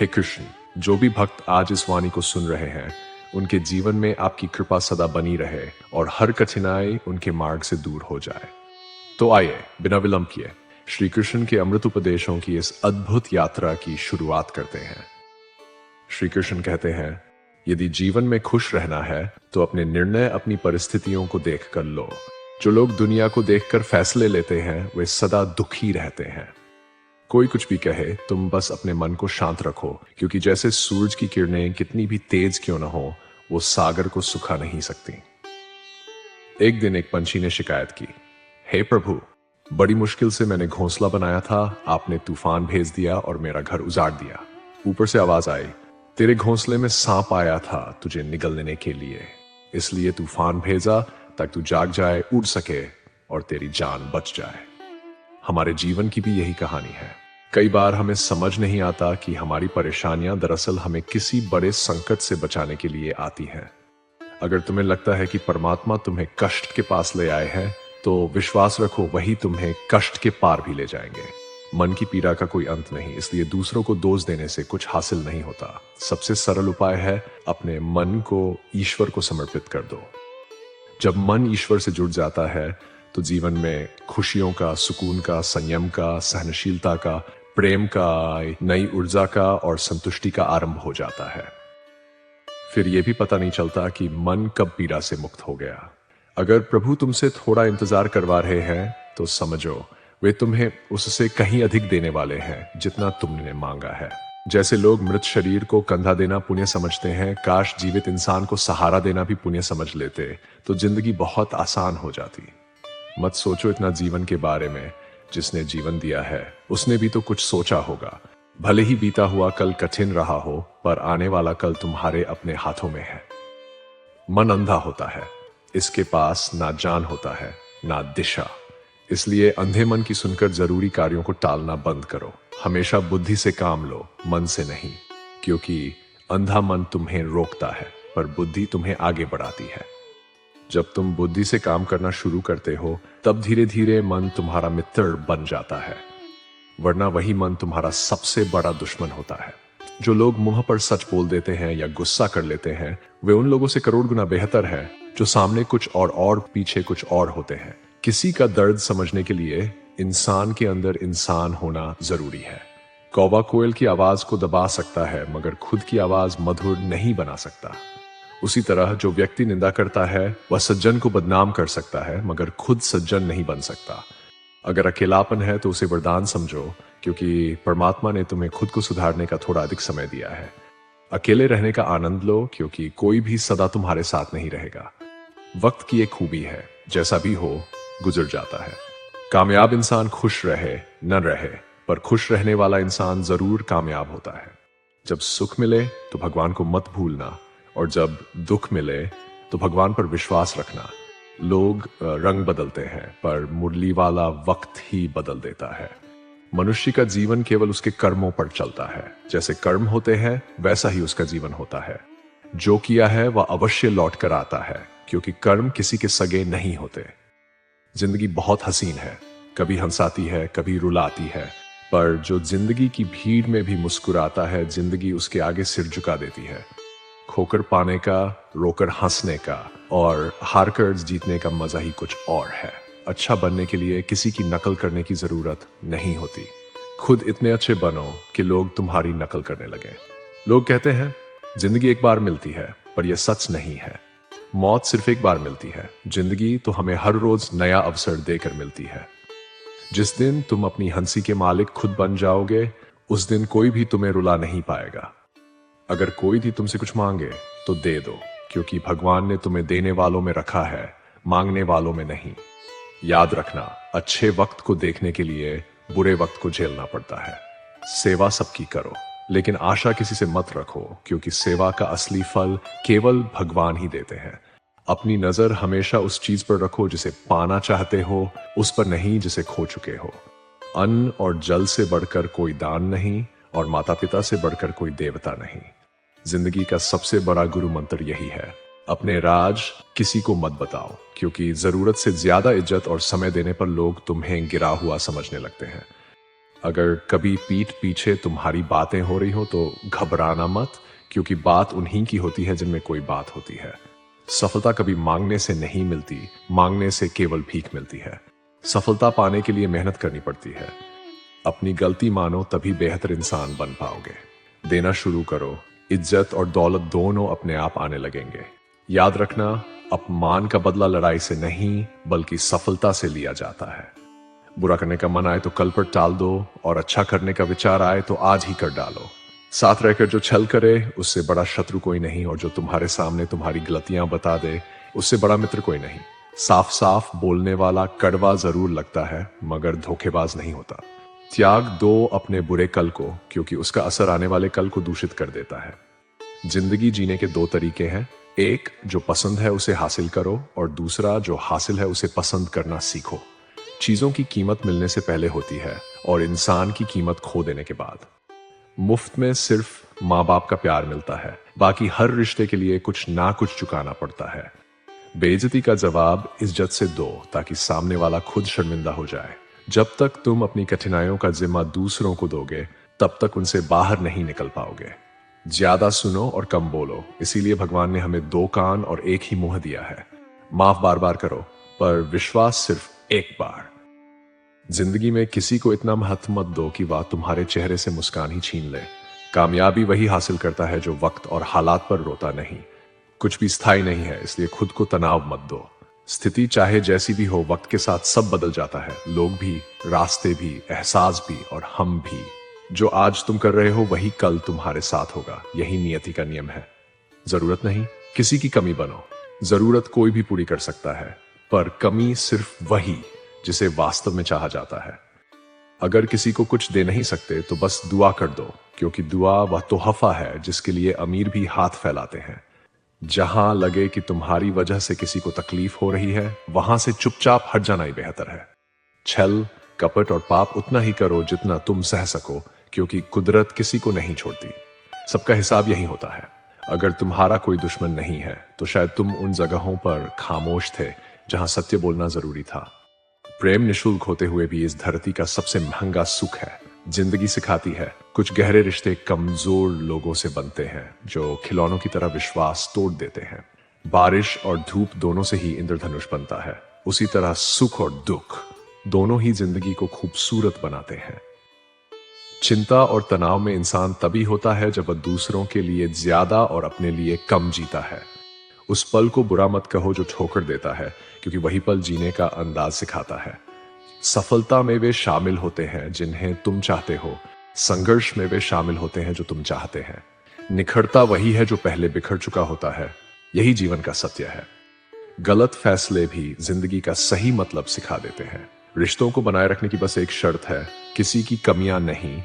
कृष्ण, जो भी भक्त आज इस वाणी को सुन रहे हैं, उनके जीवन में आपकी कृपा सदा बनी रहे और हर कठिनाई उनके मार्ग से दूर हो जाए। तो आइए बिना विलंब किए श्री कृष्ण के अमृत उपदेशों की इस अद्भुत यात्रा की शुरुआत करते हैं। श्री कृष्ण कहते हैं, यदि जीवन में खुश रहना है तो अपने निर्णय अपनी परिस्थितियों को देखकर लो। जो लोग दुनिया को देखकर फैसले लेते हैं वे सदा दुखी रहते हैं। कोई कुछ भी कहे, तुम बस अपने मन को शांत रखो, क्योंकि जैसे सूरज की किरणें कितनी भी तेज क्यों न हो, वो सागर को सुखा नहीं सकती। एक दिन एक पंछी ने शिकायत की, हे प्रभु, बड़ी मुश्किल से मैंने घोंसला बनाया था, आपने तूफान भेज दिया और मेरा घर उजाड़ दिया। ऊपर से आवाज आई, तेरे घोंसले में सांप आया था तुझे निगल लेने के लिए, इसलिए तूफान भेजा ताकि तू जाग जाए, उड़ सके और तेरी जान बच जाए। हमारे जीवन की भी यही कहानी है। कई बार हमें समझ नहीं आता कि हमारी परेशानियां दरअसल हमें किसी बड़े संकट से बचाने के लिए आती हैं। अगर तुम्हें लगता है कि परमात्मा तुम्हें कष्ट के पास ले आए हैं, तो विश्वास रखो वही तुम्हें कष्ट के पार भी ले जाएंगे। मन की पीड़ा का कोई अंत नहीं, इसलिए दूसरों को दोष देने से कुछ हासिल नहीं होता। सबसे सरल उपाय है अपने मन को ईश्वर को समर्पित कर दो। जब मन ईश्वर से जुड़ जाता है तो जीवन में खुशियों का, सुकून का, संयम का, सहनशीलता का, प्रेम का, नई ऊर्जा का और संतुष्टि का आरंभ हो जाता है। फिर यह भी पता नहीं चलता कि मन कब पीड़ा से मुक्त हो गया। अगर प्रभु तुमसे थोड़ा इंतजार करवा रहे हैं तो समझो वे तुम्हें उससे कहीं अधिक देने वाले हैं जितना तुमने मांगा है। जैसे लोग मृत शरीर को कंधा देना पुण्य समझते हैं, काश जीवित इंसान को सहारा देना भी पुण्य समझ लेते तो जिंदगी बहुत आसान हो जाती। मत सोचो इतना जीवन के बारे में। जिसने जीवन दिया है उसने भी तो कुछ सोचा होगा। भले ही बीता हुआ कल कठिन रहा हो, पर आने वाला कल तुम्हारे अपने हाथों में है। मन अंधा होता है, इसके पास ना जान होता है ना दिशा। इसलिए अंधे मन की सुनकर जरूरी कार्यों को टालना बंद करो। हमेशा बुद्धि से काम लो, मन से नहीं, क्योंकि अंधा मन तुम्हें रोकता है पर बुद्धि तुम्हें आगे बढ़ाती है। जब तुम बुद्धि से काम करना शुरू करते हो तब धीरे धीरे मन तुम्हारा मित्र बन जाता है, वरना वही मन तुम्हारा सबसे बड़ा दुश्मन होता है। जो लोग मुंह पर सच बोल देते हैं या गुस्सा कर लेते हैं, वे उन लोगों से करोड़ गुना बेहतर है जो सामने कुछ और पीछे कुछ और होते हैं। किसी का दर्द समझने के लिए इंसान के अंदर इंसान होना जरूरी है। कौवा कोयल की आवाज को दबा सकता है मगर खुद की आवाज मधुर नहीं बना सकता। उसी तरह जो व्यक्ति निंदा करता है वह सज्जन को बदनाम कर सकता है मगर खुद सज्जन नहीं बन सकता। अगर अकेलापन है तो उसे वरदान समझो, क्योंकि परमात्मा ने तुम्हें खुद को सुधारने का थोड़ा अधिक समय दिया है। अकेले रहने का आनंद लो, क्योंकि कोई भी सदा तुम्हारे साथ नहीं रहेगा। वक्त की एक खूबी है, जैसा भी हो गुजर जाता है। कामयाब इंसान खुश रहे न रहे, पर खुश रहने वाला इंसान जरूर कामयाब होता है। जब सुख मिले तो भगवान को मत भूलना, और जब दुख मिले तो भगवान पर विश्वास रखना। लोग रंग बदलते हैं पर मुरली वाला वक्त ही बदल देता है। मनुष्य का जीवन केवल उसके कर्मों पर चलता है। जैसे कर्म होते हैं वैसा ही उसका जीवन होता है। जो किया है वह अवश्य लौट कर आता है, क्योंकि कर्म किसी के सगे नहीं होते। जिंदगी बहुत हसीन है, कभी हंसाती है कभी रुलाती है, पर जो जिंदगी की भीड़ में भी मुस्कुराता है, जिंदगी उसके आगे सिर झुका देती है। खोकर पाने का, रोकर हंसने का और हारकर जीतने का मजा ही कुछ और है। अच्छा बनने के लिए किसी की नकल करने की जरूरत नहीं होती। खुद इतने अच्छे बनो कि लोग तुम्हारी नकल करने लगे। लोग कहते हैं जिंदगी एक बार मिलती है, पर यह सच नहीं है। मौत सिर्फ एक बार मिलती है, जिंदगी तो हमें हर रोज नया अवसर देकर मिलती है। जिस दिन तुम अपनी हंसी के मालिक खुद बन जाओगे, उस दिन कोई भी तुम्हें रुला नहीं पाएगा। अगर कोई भी तुमसे कुछ मांगे तो दे दो, क्योंकि भगवान ने तुम्हें देने वालों में रखा है, मांगने वालों में नहीं। याद रखना, अच्छे वक्त को देखने के लिए बुरे वक्त को झेलना पड़ता है। सेवा सबकी करो, लेकिन आशा किसी से मत रखो, क्योंकि सेवा का असली फल केवल भगवान ही देते हैं। अपनी नजर हमेशा उस चीज पर रखो जिसे पाना चाहते हो, उस पर नहीं जिसे खो चुके हो। अन्न और जल से बढ़कर कोई दान नहीं, और माता पिता से बढ़कर कोई देवता नहीं। जिंदगी का सबसे बड़ा गुरु मंत्र यही है, अपने राज किसी को मत बताओ, क्योंकि जरूरत से ज्यादा इज्जत और समय देने पर लोग तुम्हें गिरा हुआ समझने लगते हैं। अगर कभी पीठ पीछे तुम्हारी बातें हो रही हो तो घबराना मत, क्योंकि बात उन्हीं की होती है जिनमें कोई बात होती है। सफलता कभी मांगने से नहीं मिलती, मांगने से केवल भीख मिलती है। सफलता पाने के लिए मेहनत करनी पड़ती है। अपनी गलती मानो, तभी बेहतर इंसान बन पाओगे। देना शुरू करो, इज्जत और दौलत दोनों अपने आप आने लगेंगे। याद रखना, अपमान का बदला लड़ाई से नहीं बल्कि सफलता से लिया जाता है। बुरा करने का मन आए तो कल पर टाल दो, और अच्छा करने का विचार आए तो आज ही कर डालो। साथ रहकर जो छल करे उससे बड़ा शत्रु कोई नहीं, और जो तुम्हारे सामने तुम्हारी गलतियां बता दे उससे बड़ा मित्र कोई नहीं। साफ साफ बोलने वाला कड़वा जरूर लगता है, मगर धोखेबाज नहीं होता। त्याग दो अपने बुरे कल को, क्योंकि उसका असर आने वाले कल को दूषित कर देता है। जिंदगी जीने के दो तरीके हैं, एक जो पसंद है उसे हासिल करो, और दूसरा जो हासिल है उसे पसंद करना सीखो। चीजों की कीमत मिलने से पहले होती है, और इंसान की कीमत खो देने के बाद। मुफ्त में सिर्फ माँ बाप का प्यार मिलता है, बाकी हर रिश्ते के लिए कुछ ना कुछ चुकाना पड़ता है। बेइज्जती का जवाब इज्जत से दो, ताकि सामने वाला खुद शर्मिंदा हो जाए। जब तक तुम अपनी कठिनाइयों का जिम्मा दूसरों को दोगे, तब तक उनसे बाहर नहीं निकल पाओगे। ज्यादा सुनो और कम बोलो, इसीलिए भगवान ने हमें दो कान और एक ही मुंह दिया है। माफ बार बार करो, पर विश्वास सिर्फ एक बार। जिंदगी में किसी को इतना महत्व मत दो कि वह तुम्हारे चेहरे से मुस्कान ही छीन ले। कामयाबी वही हासिल करता है जो वक्त और हालात पर रोता नहीं। कुछ भी स्थायी नहीं है, इसलिए खुद को तनाव मत दो। स्थिति चाहे जैसी भी हो, वक्त के साथ सब बदल जाता है। लोग भी, रास्ते भी, एहसास भी, और हम भी। जो आज तुम कर रहे हो वही कल तुम्हारे साथ होगा। यही नियति का नियम है। जरूरत नहीं किसी की कमी बनो। जरूरत कोई भी पूरी कर सकता है, पर कमी सिर्फ वही जिसे वास्तव में चाहा जाता है। अगर किसी को कुछ दे नहीं सकते तो बस दुआ कर दो, क्योंकि दुआ वह तोहफा है जिसके लिए अमीर भी हाथ फैलाते हैं। जहां लगे कि तुम्हारी वजह से किसी को तकलीफ हो रही है, वहां से चुपचाप हट जाना ही बेहतर है। छल, कपट और पाप उतना ही करो जितना तुम सह सको, क्योंकि कुदरत किसी को नहीं छोड़ती। सबका हिसाब यही होता है। अगर तुम्हारा कोई दुश्मन नहीं है तो शायद तुम उन जगहों पर खामोश थे जहां सत्य बोलना जरूरी था। प्रेम निशुल्क होते हुए भी इस धरती का सबसे महंगा सुख है। जिंदगी सिखाती है, कुछ गहरे रिश्ते कमजोर लोगों से बनते हैं जो खिलौनों की तरह विश्वास तोड़ देते हैं। बारिश और धूप दोनों से ही इंद्रधनुष बनता है। उसी तरह सुख और दुख दोनों ही जिंदगी को खूबसूरत बनाते हैं। चिंता और तनाव में इंसान तभी होता है जब वह दूसरों के लिए ज्यादा और अपने लिए कम जीता है। उस पल को बुरा मत कहो जो ठोकर देता है, क्योंकि वही पल जीने का अंदाज सिखाता है। सफलता में वे शामिल होते हैं जिन्हें तुम चाहते हो। संघर्ष में वे शामिल होते हैं जो तुम चाहते हैं। निखरता वही है जो पहले बिखर चुका होता है। यही जीवन का सत्य है। गलत फैसले भी जिंदगी का सही मतलब सिखा देते हैं। रिश्तों को बनाए रखने की बस एक शर्त है, किसी की कमियां नहीं,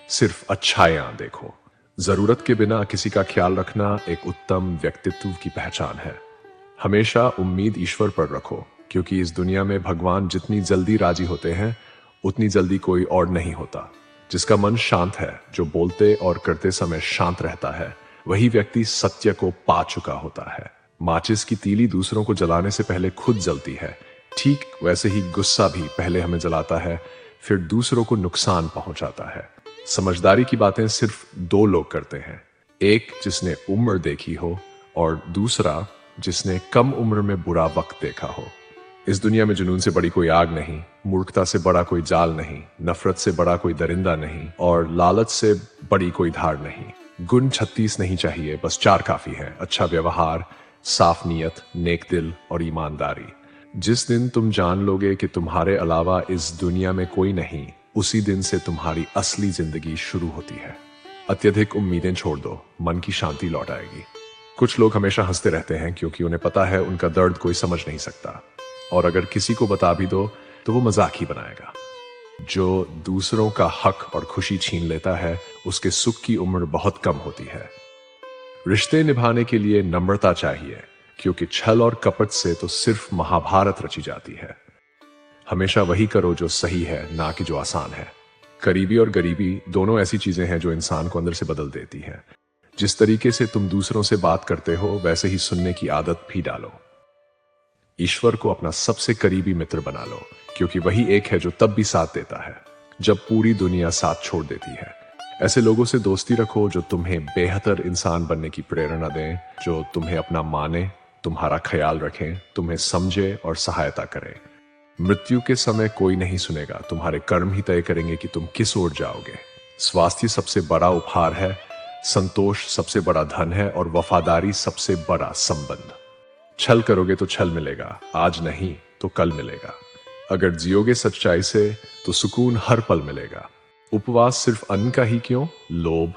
सिर्फ अच्छाइयां देखो। जरूरत के बिना किसी का ख्याल रखना एक उत्तम व्यक्तित्व की पहचान है। हमेशा उम्मीद ईश्वर पर रखो, क्योंकि इस दुनिया में भगवान जितनी जल्दी राजी होते हैं उतनी जल्दी कोई और नहीं होता। जिसका मन शांत है, जो बोलते और करते समय शांत रहता है, वही व्यक्ति सत्य को पा चुका होता है। माचिस की तीली दूसरों को जलाने से पहले खुद जलती है। ठीक वैसे ही गुस्सा भी पहले हमें जलाता है, फिर दूसरों को नुकसान पहुंचाता है। समझदारी की बातें सिर्फ दो लोग करते हैं, एक जिसने उम्र देखी हो और दूसरा जिसने कम उम्र में बुरा वक्त देखा हो। इस दुनिया में जुनून से बड़ी कोई आग नहीं, मूर्खता से बड़ा कोई जाल नहीं, नफरत से बड़ा कोई दरिंदा नहीं, और लालच से बड़ी कोई धार नहीं। गुण 36 नहीं चाहिए, बस 4 काफी है। अच्छा व्यवहार, साफ नीयत, नेक दिल और ईमानदारी। जिस दिन तुम जान लोगे कि तुम्हारे अलावा इस दुनिया में कोई नहीं, उसी दिन से तुम्हारी असली जिंदगी शुरू होती है। अत्यधिक उम्मीदें छोड़ दो, मन की शांति लौट आएगी। कुछ लोग हमेशा हंसते रहते हैं क्योंकि उन्हें पता है उनका दर्द कोई समझ नहीं सकता, और अगर किसी को बता भी दो तो वो मजाक ही बनाएगा। जो दूसरों का हक और खुशी छीन लेता है, उसके सुख की उम्र बहुत कम होती है। रिश्ते निभाने के लिए नम्रता चाहिए, क्योंकि छल और कपट से तो सिर्फ महाभारत रची जाती है। हमेशा वही करो जो सही है, ना कि जो आसान है। करीबी और गरीबी दोनों ऐसी चीजें हैं जो इंसान को अंदर से बदल देती हैं। जिस तरीके से तुम दूसरों से बात करते हो, वैसे ही सुनने की आदत भी डालो। ईश्वर को अपना सबसे करीबी मित्र बना लो, क्योंकि वही एक है जो तब भी साथ देता है जब पूरी दुनिया साथ छोड़ देती है। ऐसे लोगों से दोस्ती रखो जो तुम्हें बेहतर इंसान बनने की प्रेरणा दें, जो तुम्हें अपना माने, तुम्हारा ख्याल रखें, तुम्हें समझे और सहायता करें। मृत्यु के समय कोई नहीं सुनेगा, तुम्हारे कर्म ही तय करेंगे कि तुम किस ओर जाओगे। स्वास्थ्य सबसे बड़ा उपहार है, संतोष सबसे बड़ा धन है और वफादारी सबसे बड़ा संबंध। छल करोगे तो छल मिलेगा, आज नहीं तो कल मिलेगा। अगर जियोगे सच्चाई से तो सुकून हर पल मिलेगा। उपवास सिर्फ अन्न का ही क्यों, लोभ,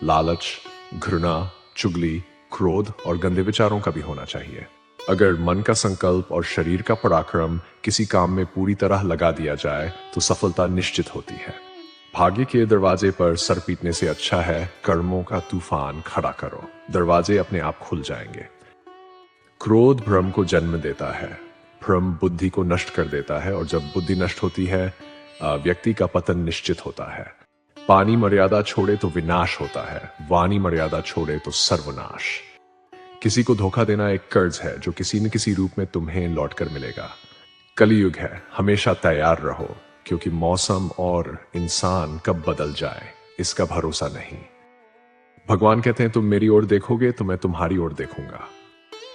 लालच, घृणा, चुगली, क्रोध और गंदे विचारों का भी होना चाहिए। अगर मन का संकल्प और शरीर का पराक्रम किसी काम में पूरी तरह लगा दिया जाए तो सफलता निश्चित होती है। भाग्य के दरवाजे पर सर पीटने से अच्छा है कर्मों का तूफान खड़ा करो, दरवाजे अपने आप खुल जाएंगे। क्रोध भ्रम को जन्म देता है, भ्रम बुद्धि को नष्ट कर देता है और जब बुद्धि नष्ट होती है व्यक्ति का पतन निश्चित होता है। पानी मर्यादा छोड़े तो विनाश होता है, वाणी मर्यादा छोड़े तो सर्वनाश। किसी को धोखा देना एक कर्ज है जो किसी न किसी रूप में तुम्हें लौटकर मिलेगा। कलयुग है, हमेशा तैयार रहो, क्योंकि मौसम और इंसान कब बदल जाए इसका भरोसा नहीं। भगवान कहते हैं तुम मेरी ओर देखोगे तो मैं तुम्हारी ओर देखूंगा।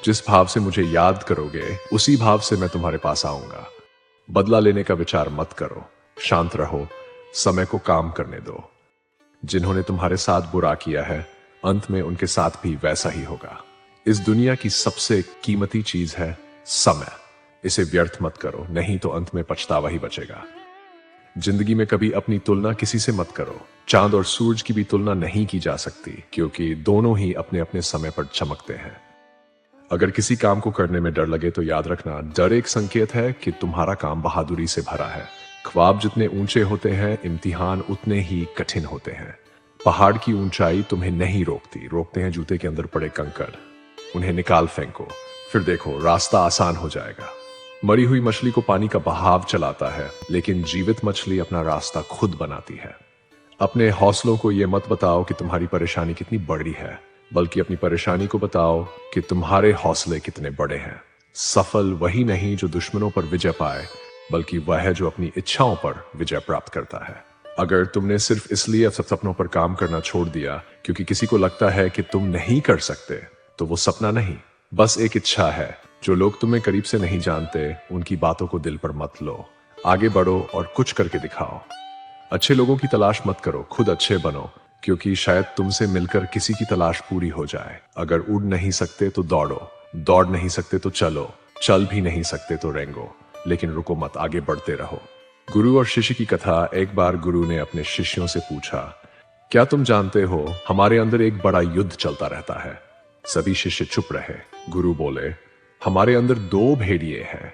जिस भाव से मुझे याद करोगे उसी भाव से मैं तुम्हारे पास आऊंगा। बदला लेने का विचार मत करो, शांत रहो, समय को काम करने दो। जिन्होंने तुम्हारे साथ बुरा किया है अंत में उनके साथ भी वैसा ही होगा। इस दुनिया की सबसे कीमती चीज है समय, इसे व्यर्थ मत करो, नहीं तो अंत में पछतावा ही बचेगा। जिंदगी में कभी अपनी तुलना किसी से मत करो। चांद और सूरज की भी तुलना नहीं की जा सकती, क्योंकि दोनों ही अपने अपने समय पर चमकते हैं। अगर किसी काम को करने में डर लगे तो याद रखना, डर एक संकेत है कि तुम्हारा काम बहादुरी से भरा है। ख्वाब जितने ऊंचे होते हैं इम्तिहान उतने ही कठिन होते हैं। पहाड़ की ऊंचाई तुम्हें नहीं रोकती, रोकते हैं जूते के अंदर पड़े कंकड़। उन्हें निकाल फेंको, फिर देखो रास्ता आसान हो जाएगा। मरी हुई मछली को पानी का बहाव चलाता है, लेकिन जीवित मछली अपना रास्ता खुद बनाती है। अपने हौसलों को यह मत बताओ कि तुम्हारी परेशानी कितनी बड़ी है, बल्कि अपनी परेशानी को बताओ कि तुम्हारे हौसले कितने बड़े हैं। सफल वही नहीं जो दुश्मनों पर विजय पाए, बल्कि वह है जो अपनी इच्छाओं पर विजय प्राप्त करता है। अगर तुमने सिर्फ इसलिए सपनों पर काम करना छोड़ दिया क्योंकि किसी को लगता है कि तुम नहीं कर सकते, तो वो सपना नहीं, बस एक इच्छा है। जो लोग तुम्हें करीब से नहीं जानते उनकी बातों को दिल पर मत लो, आगे बढ़ो और कुछ करके दिखाओ। अच्छे लोगों की तलाश मत करो, खुद अच्छे बनो, क्योंकि शायद तुमसे मिलकर किसी की तलाश पूरी हो जाए। अगर उड़ नहीं सकते तो दौड़ो, दौड़ नहीं सकते तो चलो, चल भी नहीं सकते तो रेंगो, लेकिन रुको मत, आगे बढ़ते रहो। गुरु और शिष्य की कथा। एक बार गुरु ने अपने शिष्यों से पूछा, क्या तुम जानते हो हमारे अंदर एक बड़ा युद्ध चलता रहता है? सभी शिष्य चुप रहे। गुरु बोले, हमारे अंदर दो भेड़िए हैं।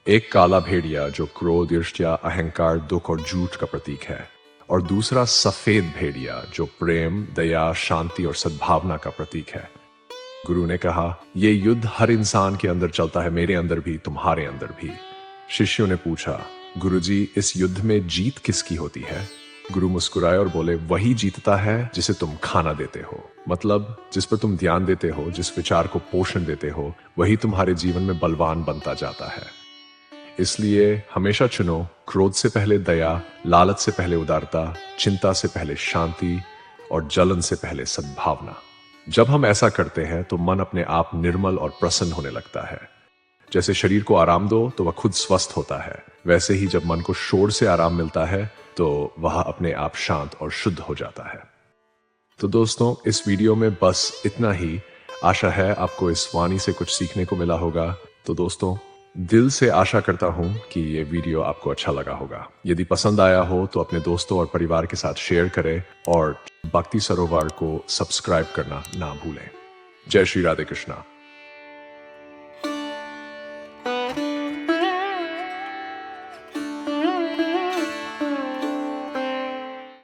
एक काला भेड़िया जो क्रोध, ईर्ष्या, अहंकार, दुख और झूठ का प्रतीक है, और दूसरा सफेद भेड़िया जो प्रेम, दया, शांति और सद्भावना का प्रतीक है। गुरु ने कहा, यह युद्ध हर इंसान के अंदर चलता है, मेरे अंदर भी, तुम्हारे अंदर भी। शिष्यों ने पूछा, गुरुजी, इस युद्ध में जीत किसकी होती है? गुरु मुस्कुराए और बोले, वही जीतता है जिसे तुम खाना देते हो। मतलब जिस पर तुम ध्यान देते हो, जिस विचार को पोषण देते हो, वही तुम्हारे जीवन में बलवान बनता जाता है। इसलिए हमेशा चुनो, क्रोध से पहले दया, लालच से पहले उदारता, चिंता से पहले शांति और जलन से पहले सद्भावना। जब हम ऐसा करते हैं तो मन अपने आप निर्मल और प्रसन्न होने लगता है। जैसे शरीर को आराम दो तो वह खुद स्वस्थ होता है, वैसे ही जब मन को शोर से आराम मिलता है तो वह अपने आप शांत और शुद्ध हो जाता है। तो दोस्तों, इस वीडियो में बस इतना ही। आशा है आपको इस वाणी से कुछ सीखने को मिला होगा। तो दोस्तों, दिल से आशा करता हूं कि ये वीडियो आपको अच्छा लगा होगा। यदि पसंद आया हो तो अपने दोस्तों और परिवार के साथ शेयर करें और भक्ति सरोवर को सब्सक्राइब करना ना भूलें। जय श्री राधे कृष्णा।